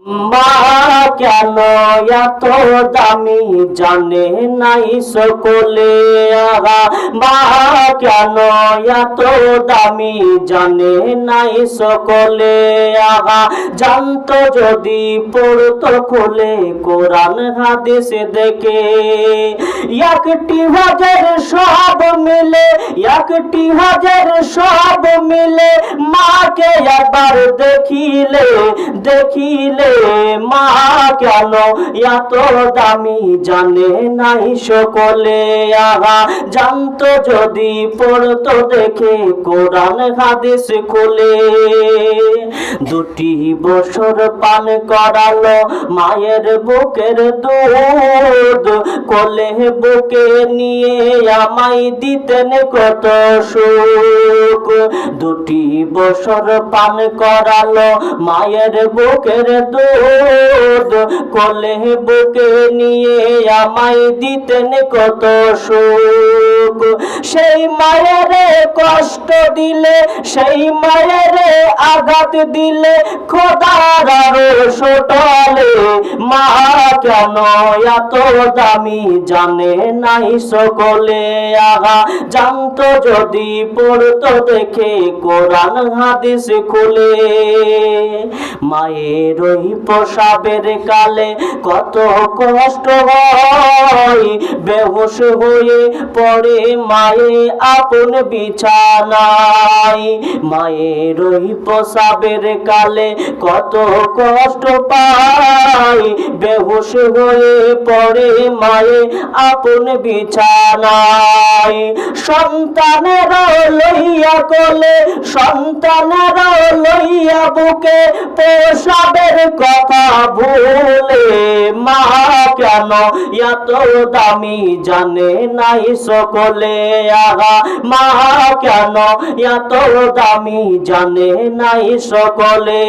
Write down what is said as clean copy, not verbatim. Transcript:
মা কেন এত দামি জানে নাই সকলে আগা, মা কেন এত দামি জানে নাই সকলে আগা, জানতো যদি পড়তো খুলে কোরআন হাদিস দেখে। একটি হাজার সব মিলে, একটি হাজার সব মিলে মাকে একবার দেখিলে, দেখিলে মা কেন এত দামি জানে নাই সকলে আগা, জানতো যদি পড়তো দেখে কোরআন হাদিস খুলে। দুটি বছর পান করালো মায়ের বুকের দুধ, কোলে বুকে নিয়ে আমায় দিতেন কত সুখ। দুটি বছর পান করালো মায়ের বুকের দুধ, কোলে বুকে নিয়ে আমায় দিতেন কত সুখ। সেই মায়ের কষ্ট দিলে, সেই মায়ের আঘাত দিলে খোদার আরশ টলে, মা কেন এত দামি জানে নাই সকলে আগা, জানতো যদি পড়তো দেখে কোরআন হাদিস খুলে। মায়ের ওই প্রসাবের কালে কত কষ্ট হয়, বেহুশ হয়ে পড়ে মায়ে আপন বিছানায়। মায়ের ওই প্রসাবের কালে কত কষ্ট পায়, বেহুশ হয়ে পড়ে মায়ে আপন বিছানায়। সন্তানের লইয়া কোলে, সন্তানের লইয়া বুকে প্রসাবের কথা ভুলে, মা কেন এত দামি জানে নাই সকলে আগা, মা কেন এত দামি জানে নাই সকলে।